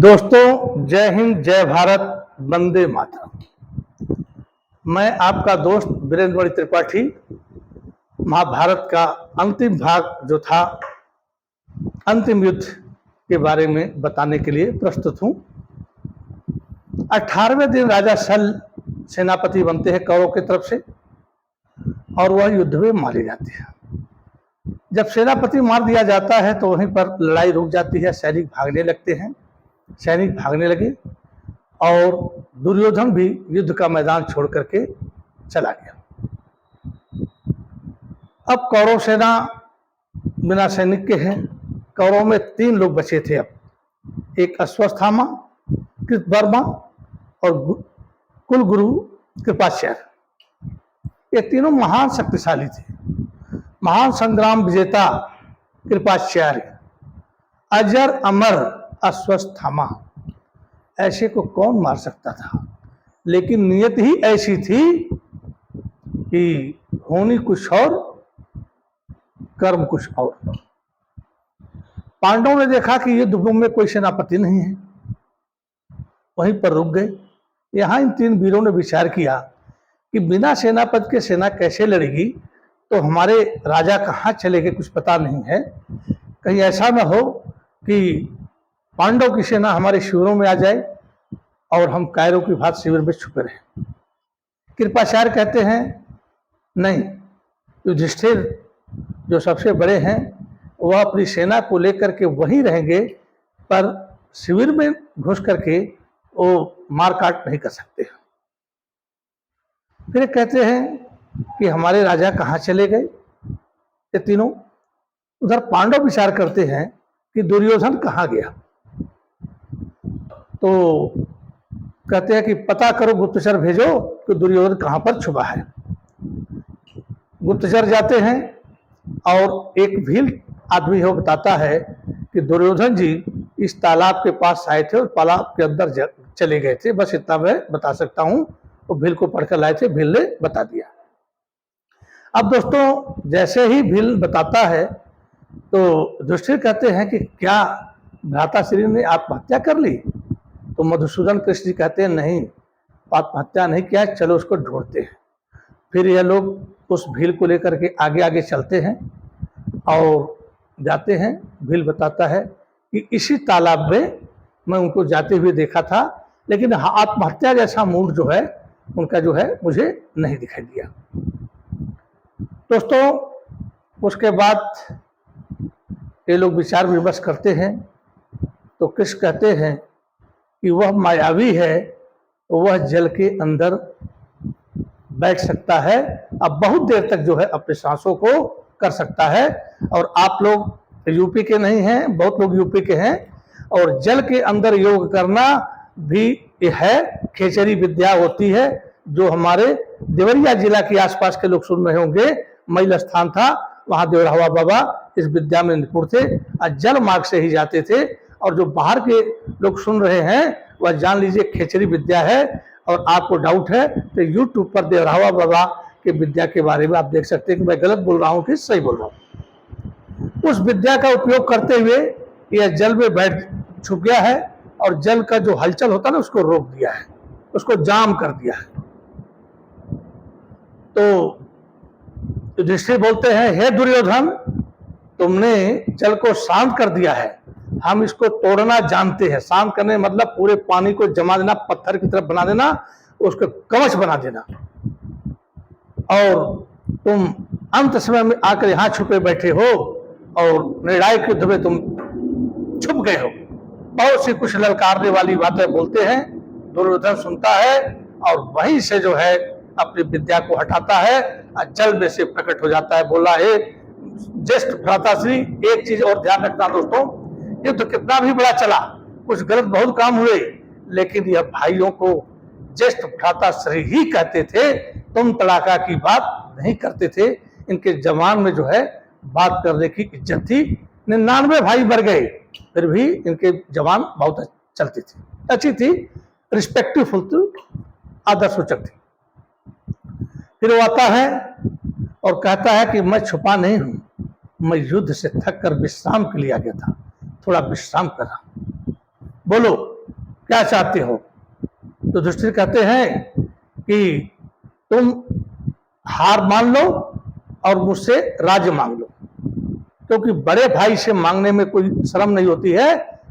दोस्तों, जय हिंद, जय भारत, वंदे मातरम। मैं आपका दोस्त वीरेंद्र त्रिपाठी महाभारत का अंतिम भाग जो था अंतिम युद्ध के बारे में बताने के लिए प्रस्तुत हूं। 18वें दिन राजा सल सेनापति बनते हैं कौरव की तरफ से और वह युद्ध में मारे जाते हैं। जब सेनापति मार दिया जाता है तो वहीं पर लड़ाई रुक जाती है, सैनिक भागने लगते हैं। सैनिक भागने लगे और दुर्योधन भी युद्ध का मैदान छोड़ करके चला गया। अब कौरव सेना बिना सैनिक के हैं। कौरव में 3 लोग बचे थे। अब एक अश्वत्थामा, कृतवर्मा और कुलगुरु कृपाचार्य, ये तीनों महान शक्तिशाली थे। महान संग्राम विजेता कृपाचार्य, अजर अमर अश्वत्थामा, ऐसे को कौन मार सकता था। लेकिन नियत ही ऐसी थी कि होनी कुछ और, कर्म कुछ और। पांडवों ने देखा कि युद्ध भूमि में कोई सेनापति नहीं है, वहीं पर रुक गए। यहां इन 3 वीरों ने विचार किया कि बिना सेनापति के सेना कैसे लड़ेगी, तो हमारे राजा कहाँ चले गए कुछ पता नहीं है। कहीं ऐसा न हो कि पांडव की सेना हमारे शिविरों में आ जाए और हम कायरों की भांति शिविर में छुपे रहें। कृपाचार्य कहते हैं नहीं, युधिष्ठिर जो सबसे बड़े हैं वह अपनी सेना को लेकर के वहीं रहेंगे, पर शिविर में घुस करके वो मारकाट नहीं कर सकते। फिर कहते हैं कि हमारे राजा कहाँ चले गए। ये तीनों उधर पांडव विचार करते हैं कि दुर्योधन कहाँ गया। तो कहते हैं कि पता करो, गुप्तचर भेजो कि दुर्योधन कहाँ पर छुपा है। गुप्तचर जाते हैं और एक भील आदमी हो बताता है कि दुर्योधन जी इस तालाब के पास आए थे और तालाब के अंदर चले गए थे। बस इतना मैं बता सकता हूँ। वो भील को पढ़कर लाए थे, भील ने बता दिया। अब दोस्तों, जैसे ही भील बताता है तो युधिष्ठिर कहते हैं कि क्या भ्राताश्री ने आत्महत्या कर ली। तो मधुसूदन कृष्ण जी कहते हैं नहीं, आत्महत्या नहीं किया, चलो उसको ढूंढते हैं। फिर यह लोग उस भील को लेकर के आगे आगे चलते हैं और जाते हैं। भील बताता है कि इसी तालाब में मैं उनको जाते हुए देखा था, लेकिन आत्महत्या जैसा मूड जो है उनका जो है मुझे नहीं दिखाई दिया। दोस्तों, उसके बाद ये लोग विचार विमर्श करते हैं तो कृष्ण कहते हैं कि वह मायावी है, वह जल के अंदर बैठ सकता है, अब बहुत देर तक जो है अपने सांसों को कर सकता है। और आप लोग यूपी के नहीं हैं, बहुत लोग यूपी के हैं, और जल के अंदर योग करना भी है, खेचरी विद्या होती है, जो हमारे देवरिया जिला के आसपास के लोग सुन रहे होंगे। मैल स्थान था, वहां देवरावा बाबा इस विद्या में निपुण थे और जल मार्ग से ही जाते थे। और जो बाहर के लोग सुन रहे हैं वह जान लीजिए खेचरी विद्या है। और आपको डाउट है तो यूट्यूब पर देवरावा बाबा के विद्या के बारे में आप देख सकते हैं कि मैं गलत बोल रहा हूं कि सही बोल रहा हूं। उस विद्या का उपयोग करते हुए यह जल में बैठ छुप गया है और जल का जो हलचल होता है ना उसको रोक दिया है, उसको जाम कर दिया है। तो युधिष्ठिर बोलते हैं, हे दुर्योधन, तुमने जल को शांत कर दिया है, हम इसको तोड़ना जानते हैं। शांत करने मतलब पूरे पानी को जमा देना, पत्थर की तरफ बना देना, उसको कवच बना देना। और तुम अंत समय में आकर यहां छुपे बैठे हो और निर्णायक युद्ध में तुम छुप गए हो। बहुत सी कुछ ललकारने वाली बातें बोलते हैं। दुर्योधन सुनता है और वहीं से जो है अपनी विद्या को हटाता है और जल में से प्रकट हो जाता है। बोला, हे ज्येष्ठ भ्राताश्री, एक चीज और ध्यान रखना दोस्तों, युद्ध कितना भी बड़ा चला, कुछ गलत बहुत काम हुए, लेकिन यह भाइयों को ज्येष्ठ भ्राताश्री ही कहते थे, तुम तड़ाका की बात नहीं करते थे। इनके जवान में जो है बात करने की इज्जत थी। 99 भाई मर गए, फिर भी इनके जवान बहुत चलती थी, अच्छी थी, रिस्पेक्टफुल, आदर्शसूचक थी। फिर वो आता है और कहता है कि मैं छुपा नहीं हूं, मैं युद्ध से थक कर विश्राम के लिए आ गया था, थोड़ा विश्राम कर रहा हूं। बोलो क्या चाहते हो। तो युधिष्ठिर कहते हैं कि तुम हार मान लो और मुझसे राज्य मांग लो, क्योंकि बड़े भाई से मांगने में कोई शर्म नहीं होती है,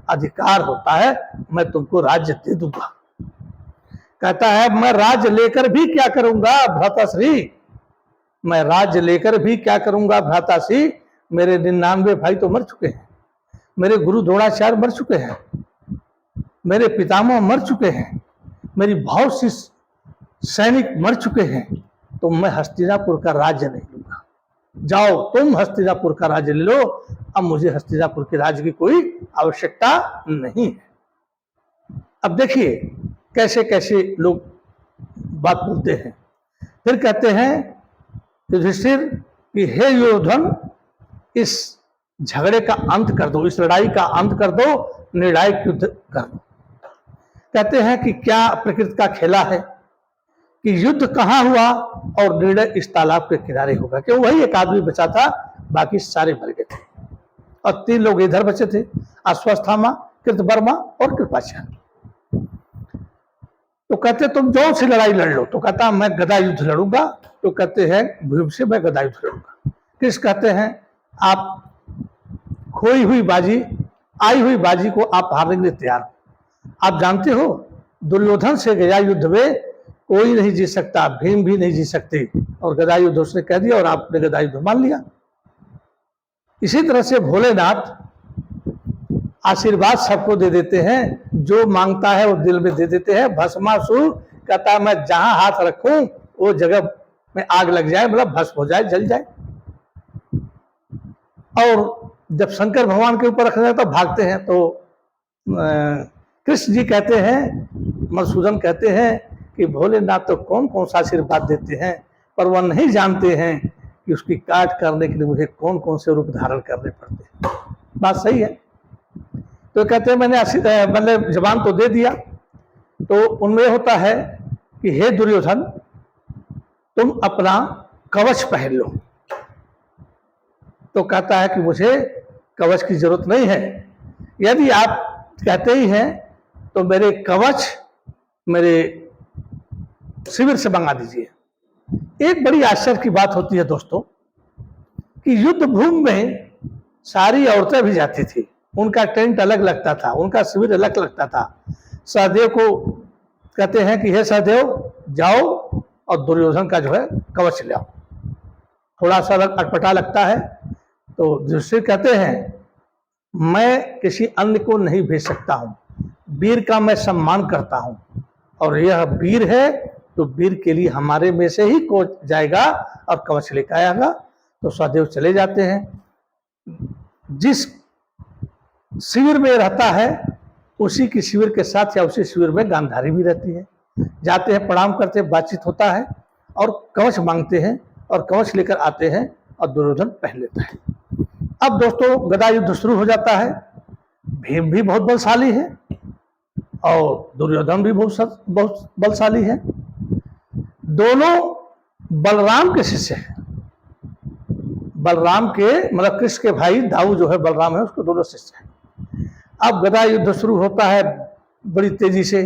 अधिकार होता है, मैं तुमको राज्य दे दूंगा। कहता है मैं राज्य लेकर भी क्या करूंगा भ्राताश्री, मैं राज्य लेकर भी क्या करूंगा भ्राताश्री, मेरे 99 भाई तो मर चुके हैं, मेरे गुरु द्रोणाचार्य मर चुके हैं, मेरे पितामह मर चुके हैं, मेरी बहुत सी सैनिक मर चुके हैं, तो मैं हस्तिनापुर का राज्य नहीं लूंगा। जाओ तुम हस्तिनापुर का राज्य ले लो, अब मुझे हस्तिनापुर के राज्य की कोई आवश्यकता नहीं है। अब देखिए कैसे कैसे लोग बात बोलते हैं। फिर कहते हैं युधिष्ठिर कि हे दुर्योधन, इस झगड़े का अंत कर दो, इस लड़ाई का अंत कर दो, निर्णायक युद्ध कर दो। कहते हैं कि क्या प्रकृति का खेला है कि युद्ध कहां हुआ और निर्णय इस तालाब के किनारे होगा, क्यों वही एक आदमी बचा था, बाकी सारे मर गए थे और 3 लोग इधर बचे थे, अश्वत्थामा, कृतवर्मा और कृपाचार्य। तो कहते तुम जो सी लड़ाई लड़ लो, तो कहता मैं गदा युद्ध लड़ूंगा। तो कहते हैं भीम से मैं गदा युद्ध लड़ूंगा। कृष्ण कहते हैं आप खोई हुई बाजी, आई हुई बाजी को आप हारने के लिए तैयार हो। आप जानते हो दुर्योधन से गदा युद्ध में कोई नहीं जीत सकता, भीम भी नहीं जीत सकते, और गदा युद्ध उसने कह दिया और आपने गदा युद्ध मान लिया। इसी तरह से भोलेनाथ आशीर्वाद सबको दे देते हैं, जो मांगता है वो दिल में दे देते हैं। भस्मासुर कहता है मैं जहां हाथ रखूं वो जगह में आग लग जाए, मतलब भस्म हो जाए, जल जाए। और जब शंकर भगवान के ऊपर रखा जाए तो भागते हैं। तो कृष्ण जी कहते हैं, मधुसूदन कहते हैं कि भोलेनाथ तो कौन कौन सा आशीर्वाद देते हैं, पर वह नहीं जानते हैं कि उसकी काट करने के लिए मुझे कौन कौन से रूप धारण करने पड़ते हैं। बात सही है। तो कहते हैं मैंने जबान तो दे दिया। तो उनमें होता है कि हे दुर्योधन, तुम अपना कवच पहन लो। तो कहता है कि मुझे कवच की जरूरत नहीं है, यदि आप कहते ही हैं तो मेरे कवच मेरे शिविर से मंगा दीजिए। एक बड़ी आश्चर्य की बात होती है दोस्तों कि युद्ध भूमि में सारी औरतें भी जाती थी, उनका टेंट अलग लगता था, उनका शिविर अलग लगता था। सहदेव को कहते हैं कि हे सहदेव जाओ और दुर्योधन का जो है कवच ले आओ। थोड़ा सा अटपटा लगता है। तो युधिष्ठिर कहते हैं मैं किसी अन्य को नहीं भेज सकता हूं, वीर का मैं सम्मान करता हूं, और यह वीर है तो वीर के लिए हमारे में से ही कोच जाएगा और कवच लेकर आएगा। तो सहदेव चले जाते हैं। जिस शिविर में रहता है उसी की शिविर के साथ या उसी शिविर में गांधारी भी रहती है। जाते हैं, प्रणाम करते हैं, बातचीत होता है और कवच मांगते हैं और कवच लेकर आते हैं और दुर्योधन पहन लेता है। अब दोस्तों गदा युद्ध शुरू हो जाता है। भीम भी बहुत बलशाली है और दुर्योधन भी बहुत बलशाली है। दोनों बलराम के शिष्य हैं। बलराम के मतलब कृष्ण के भाई दाऊ जो है बलराम है, उसको दोनों शिष्य हैं। अब गदा युद्ध शुरू होता है बड़ी तेजी से।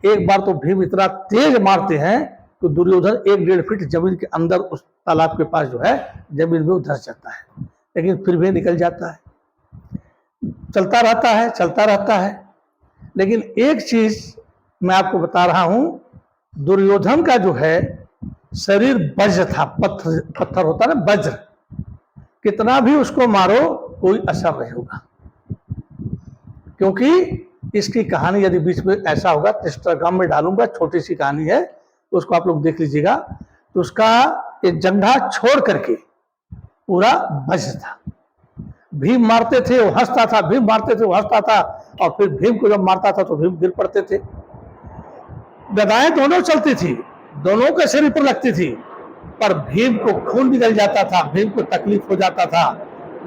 एक बार तो भीम इतना तेज मारते हैं तो दुर्योधन 1-1.5 फीट जमीन के अंदर उस तालाब के पास जो है जमीन में धंस जाता है, लेकिन फिर भी निकल जाता है। चलता रहता है। लेकिन एक चीज मैं आपको बता रहा हूं, दुर्योधन का जो है शरीर वज्र था, पत्थर होता है ना वज्र, कितना भी उसको मारो कोई असर नहीं होगा। क्योंकि इसकी कहानी यदि बीच में ऐसा होगा तो इंस्टाग्राम में डालूंगा, छोटी सी कहानी है, उसको आप लोग देख लीजिएगा। तो उसका एक जंघा छोड़ करके पूरा वज्र था। भीम मारते थे वो हंसता था, भीम मारते थे वो हंसता था, और फिर भीम को जब मारता था तो भीम गिर पड़ते थे। गदाएं दोनों चलती थी, दोनों के शरीर पर लगती थी, पर भीम को खून निकल जाता था, भीम को तकलीफ हो जाता था।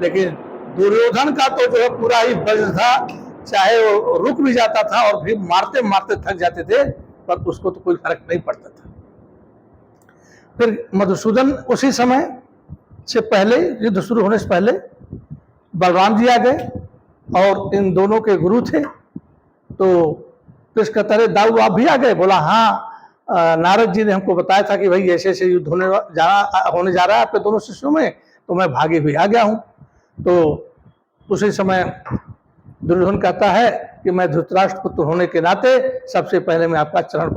लेकिन दुर्योधन का तो जो है पूरा ही वज्र था, चाहे वो रुक भी जाता था और भीम मारते मारते थक जाते थे, पर उसको तो कोई फर्क नहीं पड़ता था। फिर मधुसूदन उसी समय से पहले, युद्ध शुरू होने से पहले बलराम जी आ गए और इन दोनों के गुरु थे। तो कृष्ण कहता अरे दाऊ आप भी आ गए? बोला हाँ, नारद जी ने हमको बताया था कि भाई ऐसे ऐसे युद्ध होने जा रहा है आपके दोनों शिष्यों में, तो मैं भागे हुए आ गया हूँ। तो उसी समय दुर्योधन कहता है कि मैं धृतराष्ट्र पुत्र होने के नाते सबसे पहले मैं आपका चरण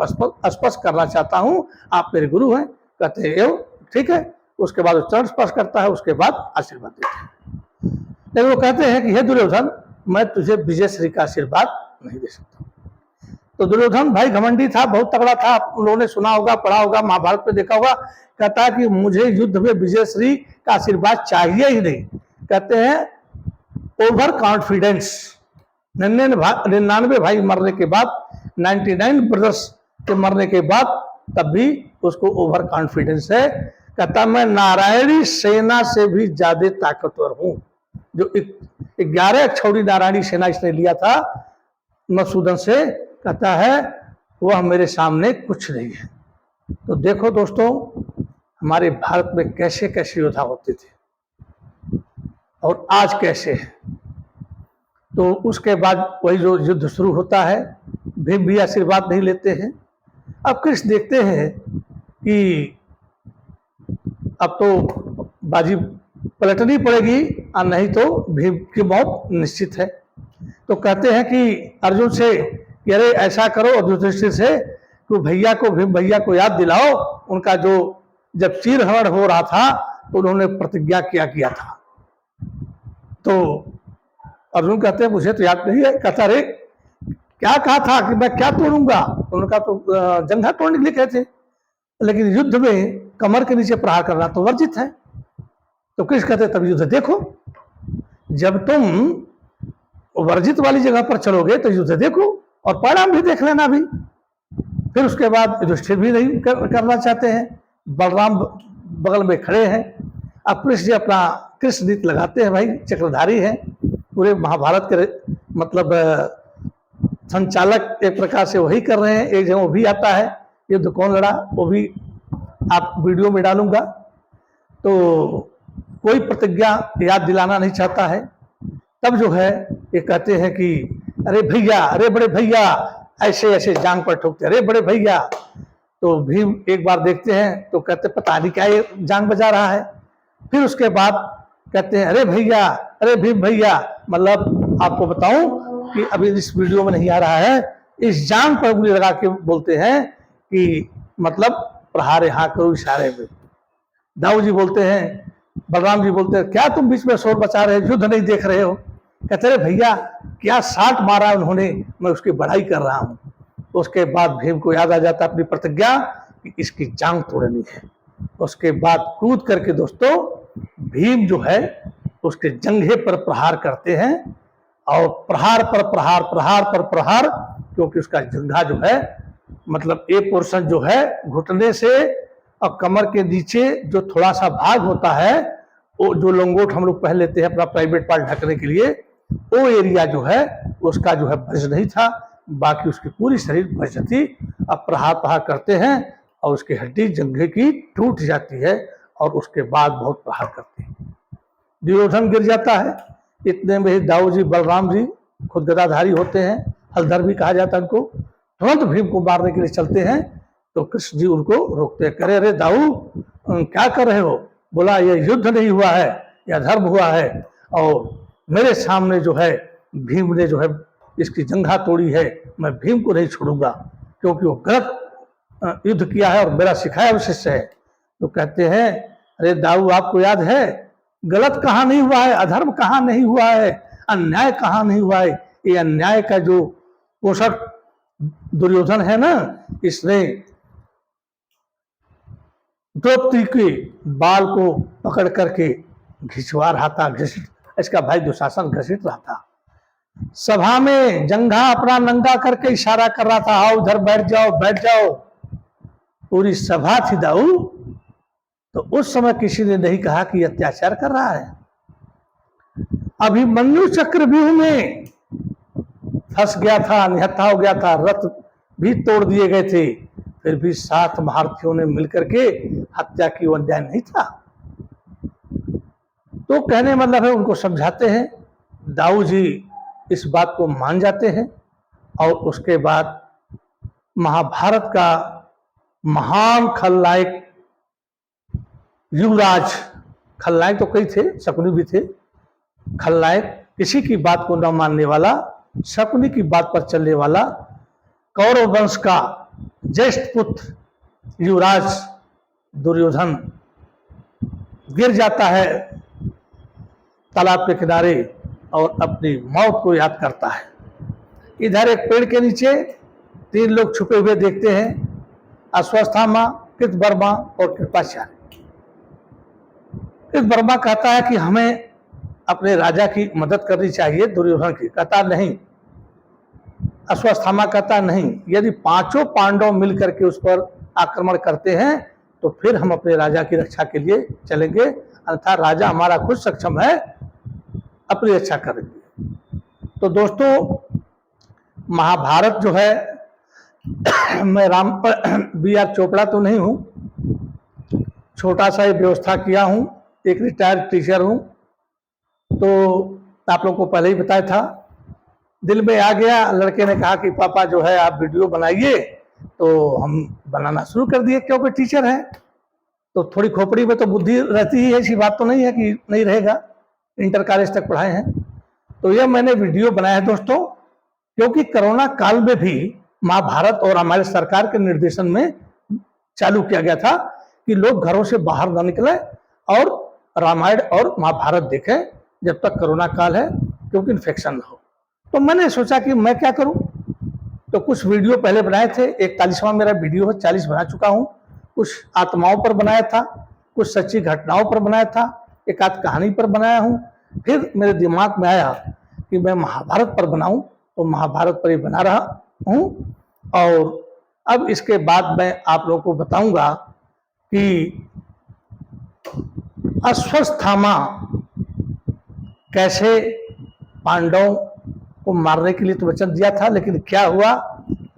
स्पर्श करना चाहता हूँ, आप मेरे गुरु हैं। कहते हैं ठीक है। उसके बाद वो चरण स्पर्श करता है, उसके बाद आशीर्वाद देते हैं। लेकिन वो कहते हैं कि हे दुर्योधन, मैं तुझे विजयश्री का आशीर्वाद नहीं दे सकता। तो दुर्योधन भाई घमंडी था, बहुत तगड़ा था, आप लोगों ने सुना होगा, पढ़ा होगा, महाभारत में देखा होगा। कहता है कि मुझे युद्ध में विजयश्री का आशीर्वाद चाहिए ही नहीं। कहते हैं ओवर कॉन्फिडेंस। 99 भाई मरने के बाद, 99 ब्रदर्स के मरने के बाद, तब भी उसको ओवर कॉन्फिडेंस है। कहता मैं नारायणी सेना से भी ज्यादा ताकतवर हूं। जो 11 अक्षौड़ी नारायणी सेना इसने लिया था मधुसूदन से, कहता है वह मेरे सामने कुछ नहीं है। तो देखो दोस्तों, हमारे भारत में कैसे कैसे योद्धा होते थे और आज कैसे है। तो उसके बाद वही जो युद्ध शुरू होता है, भीम भी आशीर्वाद नहीं लेते हैं। अब कृष्ण देखते हैं कि अब तो बाजी पलटनी पड़ेगी और नहीं तो भीम की मौत निश्चित है। तो कहते हैं कि अर्जुन से कि अरे ऐसा करो, युधिष्ठिर से कि भैया को, भीम भैया को याद दिलाओ, उनका जो जब चीरहरण हो रहा था तो उन्होंने प्रतिज्ञा किया था। तो अर्जुन कहते हैं मुझे तो याद नहीं है। कहता रे क्या कहा था कि मैं क्या तोड़ूंगा? उनका तो जंघा तोड़ने के लिए कहते, लेकिन युद्ध में कमर के नीचे प्रहार करना तो वर्जित है। तो कृष्ण कहते तब युद्ध देखो, जब तुम वर्जित वाली जगह पर चलोगे तो युद्ध देखो और परिणाम भी देख लेना भी। फिर उसके बाद युधिष्ठिर भी नहीं करना चाहते हैं, बलराम बगल में खड़े हैं। अब कृष्ण जी अपना कृष्ण नीति लगाते हैं, भाई चक्रधारी हैं, पूरे महाभारत के मतलब संचालक एक प्रकार से वही कर रहे हैं। एक जगह वो भी आता है, युद्ध कौन लड़ा वो भी आप वीडियो में डालूंगा। तो कोई प्रतिज्ञा याद दिलाना नहीं चाहता है। तब जो है ये कहते हैं कि अरे भैया, अरे बड़े भैया, ऐसे ऐसे जांग पर ठोकते, अरे बड़े भैया। तो भीम एक बार देखते हैं तो कहते पता नहीं क्या ये जांग बजा रहा है। फिर उसके बाद कहते हैं अरे भैया, अरे भीम भैया। मतलब आपको बताऊं कि अभी इस वीडियो में नहीं आ रहा है, इस जांग पर उंगली लगा के बोलते हैं कि मतलब प्रहार यहाँ करो इशारे में। दाऊ जी बोलते हैं, बलराम जी बोलते हैं क्या तुम बीच में शोर बचा रहे हो, युद्ध नहीं देख रहे हो? कहते रहे भैया क्या शाट मारा उन्होंने, मैं उसकी बढ़ाई कर रहा हूं। उसके बाद भीम को याद आ जाता अपनी प्रतिज्ञा कि इसकी जांग तोड़नी है। उसके बाद कूद करके दोस्तों भीम जो है उसके जंघे पर प्रहार करते हैं और प्रहार पर प्रहार, प्रहार पर प्रहार, क्योंकि उसका जंघा जो है मतलब एक पोर्शन जो है घुटने से और कमर के नीचे जो थोड़ा सा भाग होता है, वो जो लंगोट हम लोग पहन लेते हैं अपना प्राइवेट पार्ट ढकने के लिए, वो एरिया जो है उसका जो है बच नहीं था, बाकी उसकी पूरी शरीर बच थी। अब प्रहार प्रहार करते हैं और उसकी हड्डी जंघे की टूट जाती है और उसके बाद बहुत प्रहार करते हैं। दुर्योधन गिर जाता है। इतने में ही दाऊ जी, बलराम जी खुद गदाधारी होते हैं, हलधर भी कहा जाता है उनको, तुरंत भीम को मारने के लिए चलते हैं। तो कृष्ण जी उनको रोकते हैं, करे अरे दाऊ क्या कर रहे हो? बोला ये युद्ध नहीं हुआ है, यह धर्म हुआ है और मेरे सामने जो है भीम ने जो है इसकी जंघा तोड़ी है, मैं भीम को नहीं छोड़ूंगा क्योंकि वो गलत युद्ध किया है और मेरा सिखाया शिष्य है। तो कहते हैं अरे दाऊ आपको याद है गलत कहाँ नहीं हुआ है, अधर्म कहाँ नहीं हुआ है, अन्याय कहाँ नहीं हुआ है। ये अन्याय का जो पोषक दुर्योधन है ना, इसने द्रौपदी के बाल को पकड़ करके घिंचवा रहा था, घसीट, इसका भाई दुशासन घसीट रहा था। सभा में जंघा अपना नंगा करके इशारा कर रहा था, आओ उधर बैठ जाओ, बैठ जाओ। पूरी सभा थी दाऊ। तो उस समय किसी ने नहीं कहा कि अत्याचार कर रहा है। अभिमन्यु चक्रव्यूह में फंस गया था, निहत्था हो गया था, रथ भी तोड़ दिए गए थे, फिर भी 7 महारथियों ने मिलकर के हत्या की, वो अन्याय नहीं था। तो कहने मतलब है उनको समझाते हैं, दाऊ जी इस बात को मान जाते हैं और उसके बाद महाभारत का महान खलनायक युवराज, खलनायक तो कई थे, शकुनी भी थे, खलनायक किसी की बात को न मानने वाला, शकुनी की बात पर चलने वाला, कौरव वंश का ज्येष्ठ पुत्र युवराज दुर्योधन गिर जाता है तालाब के किनारे और अपनी मौत को याद करता है। इधर एक पेड़ के नीचे 3 लोग छुपे हुए देखते हैं, अश्वत्थामा, कृतवर्मा और कृपाचार्य। कृतवर्मा कहता है कि हमें अपने राजा की मदद करनी चाहिए दुर्योधन की। कहता नहीं। अश्वत्थामा कहता नहीं, यदि 5 पांडव मिलकर के उस पर आक्रमण करते हैं तो फिर हम अपने राजा की रक्षा के लिए चलेंगे, अन्यथा राजा हमारा खुद सक्षम है अपनी रक्षा करेंगे। तो दोस्तों, महाभारत जो है मैं बी.आर. चोपड़ा तो नहीं हूं, छोटा सा ही व्यवस्था किया हूं, एक रिटायर्ड टीचर हूं। तो आप लोगों को पहले ही बताया था, दिल में आ गया, लड़के ने कहा कि पापा जो है आप वीडियो बनाइए, तो हम बनाना शुरू कर दिए। क्योंकि टीचर है तो थोड़ी खोपड़ी में तो बुद्धि रहती ही है, ऐसी बात तो नहीं है कि नहीं रहेगा, इंटर कॉलेज तक पढ़ाए हैं। तो यह मैंने वीडियो बनाया है दोस्तों, क्योंकि कोरोना काल में भी महाभारत और हमारे सरकार के निर्देशन में चालू किया गया था कि लोग घरों से बाहर न निकलें और रामायण और महाभारत देखें जब तक कोरोना काल है, क्योंकि इन्फेक्शन न हो। तो मैंने सोचा कि मैं क्या करूं, तो कुछ वीडियो पहले बनाए थे। 41वां मेरा वीडियो है, 40 बना चुका हूं। कुछ आत्माओं पर बनाया था, कुछ सच्ची घटनाओं पर बनाया था, एक आध कहानी पर बनाया हूं। फिर मेरे दिमाग में आया कि मैं महाभारत पर बनाऊं, तो महाभारत पर ही बना रहा हूं। और अब इसके बाद मैं आप लोगों को बताऊंगा कि अश्वत्थामा कैसे पांडवों को मारने के लिए तो वचन दिया था, लेकिन क्या हुआ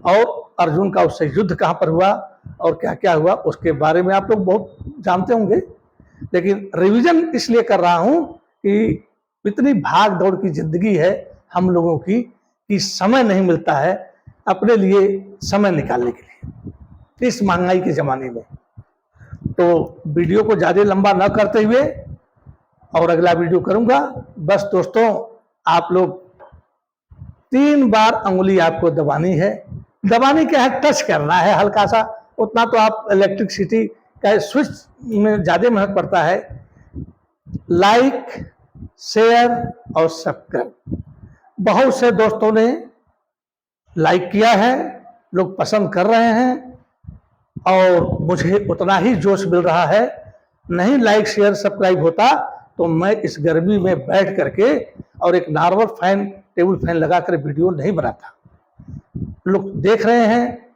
और अर्जुन का उससे युद्ध कहां पर हुआ और क्या क्या हुआ, उसके बारे में आप लोग बहुत जानते होंगे। लेकिन रिवीजन इसलिए कर रहा हूं कि इतनी भाग दौड़ की जिंदगी है हम लोगों की कि समय नहीं मिलता है अपने लिए समय निकालने के लिए इस महंगाई के जमाने में। तो वीडियो को ज्यादा लंबा न करते हुए और अगला वीडियो करूंगा। बस दोस्तों, आप लोग 3 बार अंगुली आपको दबानी है। दबानी क्या है, टच करना है हल्का सा, उतना तो आप इलेक्ट्रिसिटी का स्विच में ज्यादा मेहनत पड़ता है। लाइक, शेयर और सब्सक्राइब। बहुत से दोस्तों ने लाइक किया है, लोग पसंद कर रहे हैं और मुझे उतना ही जोश मिल रहा है। नहीं लाइक शेयर सब्सक्राइब होता तो मैं इस गर्मी में बैठ करके और एक नॉर्मल फैन, टेबल फैन लगाकर वीडियो नहीं बनाता। लोग देख रहे हैं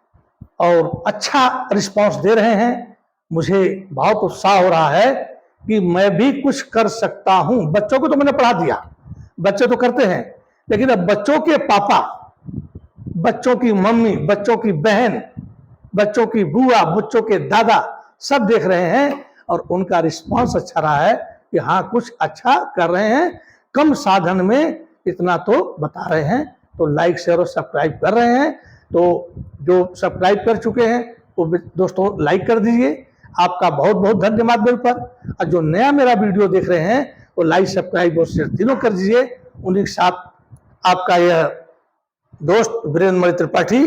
और अच्छा रिस्पांस दे रहे हैं, मुझे बहुत उत्साह हो रहा है कि मैं भी कुछ कर सकता हूं। बच्चों को तो मैंने पढ़ा दिया, बच्चे तो करते हैं, लेकिन अब बच्चों के पापा, बच्चों की मम्मी, बच्चों की बहन, बच्चों की बुआ, बच्चों के दादा सब देख रहे हैं और उनका रिस्पांस अच्छा रहा है कि हाँ कुछ अच्छा कर रहे हैं, कम साधन में इतना तो बता रहे हैं। तो लाइक शेयर और सब्सक्राइब कर रहे हैं, तो जो सब्सक्राइब कर चुके हैं वो दोस्तों लाइक कर दीजिए। आपका बहुत बहुत धन्यवाद मेरे पर। और जो नया मेरा वीडियो देख रहे हैं वो लाइक सब्सक्राइब और शेयर तीनों कर दीजिए। उन्हीं के साथ आपका यह दोस्त वीरेंद्र मणि त्रिपाठी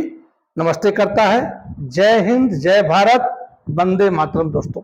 नमस्ते करता है। जय हिंद, जय भारत, वंदे मातरम दोस्तों।